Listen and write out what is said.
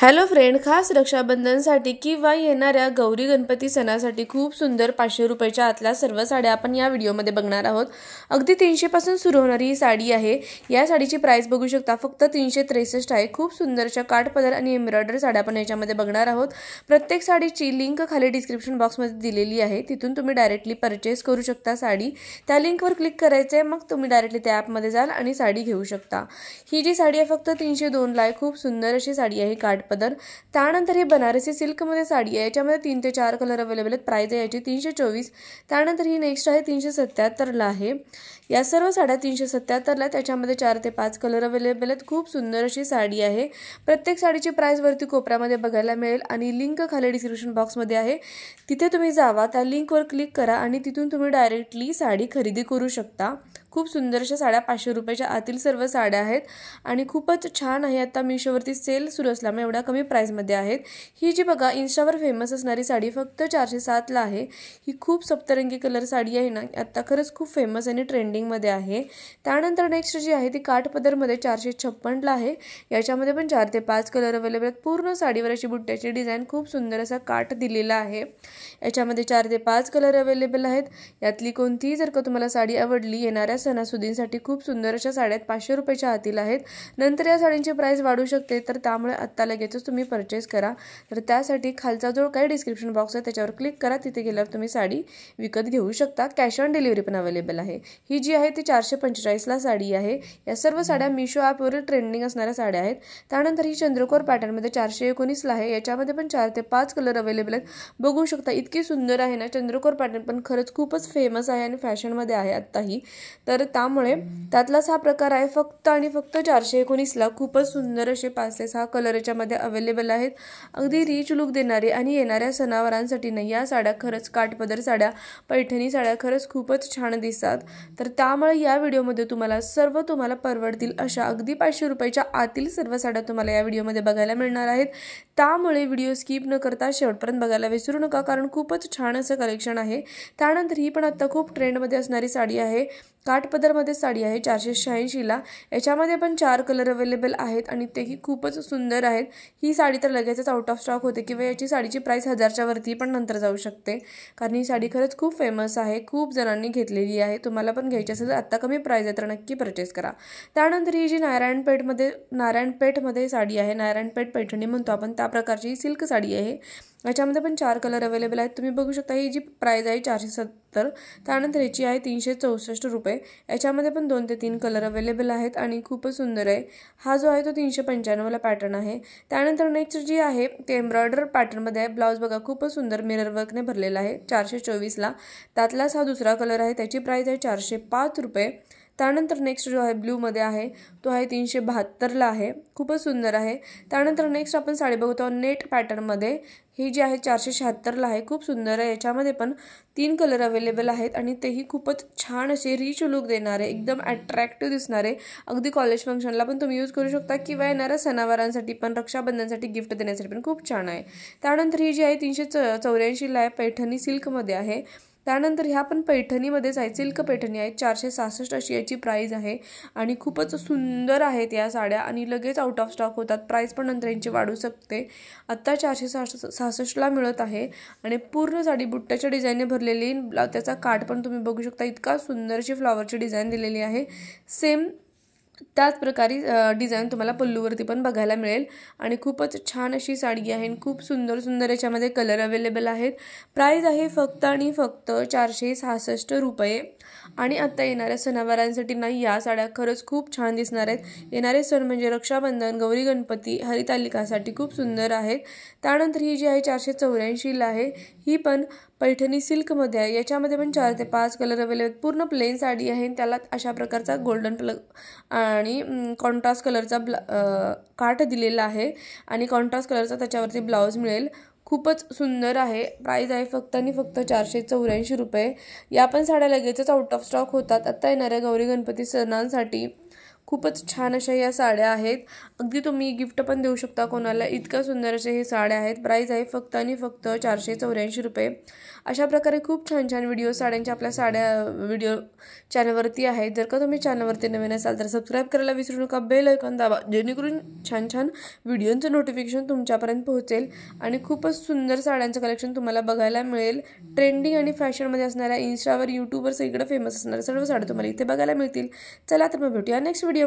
Hello friend, खास रक्षाबंधनसाठी किंवा येणाऱ्या गौरी गणपती सणासाठी खूप सुंदर 500 रुपयाच्या आतल्या सर्व साड्या आपण या व्हिडिओमध्ये बघणार आहोत। अगदी 300 पासून सुरू होणारी ही साडी आहे। या साडीची प्राइस बघू शकता, फक्त 363 आहे। खूप सुंदरशा काठपदर आणि एम्ब्रॉयडरी साड्या आपण याच्यामध्ये बघणार आहोत। प्रत्येक साडीची लिंक खाली डिस्क्रिप्शन बॉक्समध्ये दिलेली आहे, तिथून तुम्ही डायरेक्टली परचेस करू शकता साडी। त्या लिंकवर क्लिक करायचे, मग तुम्ही डायरेक्टली त्या ॲपमध्ये जाल आणि साडी घेऊ शकता। ही जी साडी आहे फक्त 302 ला आहे। खूप सुंदर अशी साडी आहे काठपदर। त्यानंतर ही बनारसी सिल्क मध्ये साडी आहे, याच्यामध्ये 3 ते 4 कलर अवेलेबल आहेत। प्राइस आहे याची 324। त्यानंतर ही नेक्स्ट आहे 377 ला आहे। या सर्व साड्या 377 ला, त्याच्यामध्ये 4 ते 5 कलर अवेलेबल आहेत। खूप सुंदर अशी साडी आहे। प्रत्येक साडीची प्राइस वरती कोपऱ्यामध्ये बघायला मिळेल आणि लिंक खाली डिस्क्रिप्शन बॉक्स मध्ये आहे, तिथे तुम्ही जावा, त्या लिंकवर क्लिक करा आणि तिथून तुम्ही डायरेक्टली साडी खरेदी करू शकता। खूप सुंदर अशा साड्या 500 रुपयाच्या आतील सर्व साड्या आहेत आणि खूपच छान आहे। आता मीशोवरती सेल सुरू असल्यामुळे एवढ्या कमी प्राइस मध्ये आहेत। ही जी बघा इंस्टावर फेमस असणारी साडी फक्त 407 ला आहे। ही खूप सप्तरंगी कलर साडी आहे ना, आता खरंच खूप फेमस आणि ट्रेंडिंग मध्ये आहे। त्यानंतर नेक्स्ट जी आहे ती काठपदर मध्ये 456 ला आहे। याच्यामध्ये पण 4 ते 5 कलर अवेलेबल आहेत। पूर्ण साडीवर अशी बुट्ट्याची डिझाइन, खूप सुंदर असा काठ दिलेला आहे। याच्यामध्ये 4 ते 5 कलर अवेलेबल आहेत। यातली कोणतीही जर का तुम्हाला साडी आवडली, येणाऱ्या सणासुदींसाठी खूप सुंदर अशा साड्या 500 रुपयाच्या आतील आहेत। नंतर या साडींची प्राइस वाढू शकते, तर त्यामुळे आत्ता लगेचच तुम्ही परचेस करा। तर त्यासाठी खालचा जो काही डिस्क्रिप्शन बॉक्स आहे त्याच्यावर क्लिक करा, तिथे गेल्यावर तुम्ही साडी विकत घेऊ शकता। कॅश ऑन डिलिव्हरी पण अवेलेबल आहे। ही जी आहे ती 445 ला साडी आहे। या सर्व साड्या मीशो ॲपवर ट्रेंडिंग असणाऱ्या साड्या आहेत। त्यानंतर ही चंद्रकोर पॅटर्न मध्ये 419 ला आहे। याच्यामध्ये पण 4 ते 5 कलर अवेलेबल आहेत। बघू शकता इतकी सुंदर आहे ना, चंद्रकोर पॅटर्न पण खरंच खूपच फेमस आहे आणि फॅशन मध्ये आहे आत्ताही। तर त्यामुळे त्यातलाच हा प्रकार आहे, फक्त आणि फक्त 419 ला। खूपच सुंदर असे 5 ते 6 कलर याच्यामध्ये अवेलेबल आहेत। अगदी रिच लुक देणारे आणि येणाऱ्या सणावारांसाठी नाही, या साड्या खरंच काठपदर साड्या, पैठणी साड्या खरंच खूपच छान दिसतात। तर त्यामुळे या व्हिडिओमध्ये तुम्हाला परवडतील अशा अगदी 500 रुपयाच्या आतील सर्व साड्या तुम्हाला या व्हिडिओमध्ये बघायला मिळणार आहेत। त्यामुळे व्हिडिओ स्किप न करता शेवटपर्यंत बघायला विसरू नका, कारण खूपच छान असं कलेक्शन आहे। त्यानंतर ही पण आता खूप ट्रेंडमध्ये असणारी साडी आहे, काठपदरमध्ये साडी आहे 486 ला। याच्यामध्ये पण 4 कलर अवेलेबल आहेत आणि तेही खूपच सुंदर आहेत। ही साडी तर लगेचच आउट ऑफ स्टॉक होते किंवा याची साडीची प्राइस 1000च्या वरती पण नंतर जाऊ शकते, कारण ही साडी खरंच खूप फेमस आहे, खूप जणांनी घेतलेली आहे। तुम्हाला पण घ्यायची असेल तर आता कमी प्राइस आहे, तर नक्की परचेस करा। त्यानंतर ही जी नारायणपेठमध्ये साडी आहे, नारायणपेठ पैठणी म्हणतो आपण, त्या प्रकारची ही सिल्क साडी आहे। याच्यामध्ये पण 4 कलर अवेलेबल आहेत, तुम्ही बघू शकता। ही जी प्राइस आहे 470। त्यानंतर याची आहे 364 रुपये। याच्यामध्ये पण 2 ते 3 कलर अवेलेबल आहेत आणि खूपच सुंदर आहे। हा जो आहे तो 395 ला पॅटर्न आहे। त्यानंतर नेक्स्ट जी आहे ते एम्ब्रॉयडर पॅटर्नमध्ये आहे। ब्लाउज बघा खूपच सुंदर मिरर वर्कने भरलेला आहे 424 ला। त्यातलाच हा दुसरा कलर आहे, त्याची प्राइस आहे 405 रुपये। त्यानंतर नेक्स्ट जो आहे ब्ल्यू मध्ये आहे, तो आहे 372 ला आहे। खूपच सुंदर आहे। त्यानंतर नेक्स्ट आपण साडी बघतो नेट पॅटर्न मध्ये, ही जी आहे 476 ला आहे। खूप सुंदर आहे। याच्यामध्ये पण 3 कलर अवेलेबल आहेत आणि तेही खूपच छान असे रिच लुक देणारे, एकदम अट्रॅक्टिव्ह दिसणारे। अगदी कॉलेज फंक्शनला पण तुम्ही यूज करू शकता किंवा येणाऱ्या सणावारांसाठी पण, रक्षाबंधनसाठी गिफ्ट देण्यासाठी पण खूप छान आहे। त्यानंतर ही जी आहे 384 ला आहे, पैठणी सिल्क मध्ये आहे। त्यानंतर ह्या पण पैठणीमध्येच आहे, सिल्क पैठणी आहे। 466 अशी याची प्राइस आहे आणि खूपच सुंदर आहेत या साड्या आणि लगेच आउट ऑफ स्टॉक होतात। प्राइस पण नंतर यांची वाढू शकते। आत्ता 466 ला मिळत आहे आणि पूर्ण साडी बुट्ट्याच्या डिझाईनने भरलेली। त्याचा काठ पण तुम्ही बघू शकता, इतका सुंदर अशी फ्लॉवरची डिझाईन दिलेली आहे। सेम त्याच प्रकारे डिझाईन तुम्हाला पल्लूवरती पण बघायला मिळेल आणि खूपच छान अशी साडी आहे। खूप सुंदर सुंदर याच्यामध्ये कलर अवेलेबल आहेत। प्राइस आहे फक्त आणि फक्त 466 रुपये। आणि आता येणाऱ्या सणावारांसाठी नाही, या साड्या खरंच खूप छान दिसणार आहेत। येणारे सण म्हणजे रक्षाबंधन, गौरी गणपती, हरितालिकासाठी खूप सुंदर आहेत। त्यानंतर ही जी आहे 484 ला आहे, ही पण पैठणी सिल्कमध्ये आहे। याच्यामध्ये पण 4 ते 5 कलर अवेलेबल। पूर्ण प्लेन साडी आहे, त्याला अशा प्रकारचा गोल्डन आणि कॉन्ट्रास्ट कलरचा काठ दिलेला आहे आणि कॉन्ट्रास्ट कलरचा त्याच्यावरती ब्लाउज मिळेल। खूपच सुंदर आहे। प्राइस आहे फक्त आणि फक्त 484 रुपये। या पण साड्या लगेचच आउट ऑफ स्टॉक होतात आता येणाऱ्या गौरी गणपती सणांसाठी। खूपच छान अशा या साड्या आहेत. अगदी तुम्ही गिफ्ट पण देऊ शकता कोणाला. इतक्या सुंदर अशा हे साड्या आहेत. प्राईस आहे फक्त आणि फक्त 484 रुपये. अशा प्रकारे खूप छान छान व्हिडिओ साड्यांच्या आपल्या साड्या व्हिडिओ चॅनलवरती आहेत. जर का तुम्ही चॅनलवरती नवीन असाल तर सबस्क्राईब करायला विसरू नका. बेल आयकॉन दाबा जेणेकरून छान छान व्हिडिओचं नोटिफिकेशन तुमच्यापर्यंत पोहोचेल आणि खूपच सुंदर साड्यांचं कलेक्शन तुम्हाला बघायला मिळेल. ट्रेंडिंग आणि फॅशनमध्ये असणाऱ्या, इंस्टावर यूट्यूबवर सगळीकडे फेमस असणाऱ्या सर्व साड्या तुम्हाला इथे बघायला मिळतील. चला तर मग भेटूया नेक्स्ट व्हिडिओ.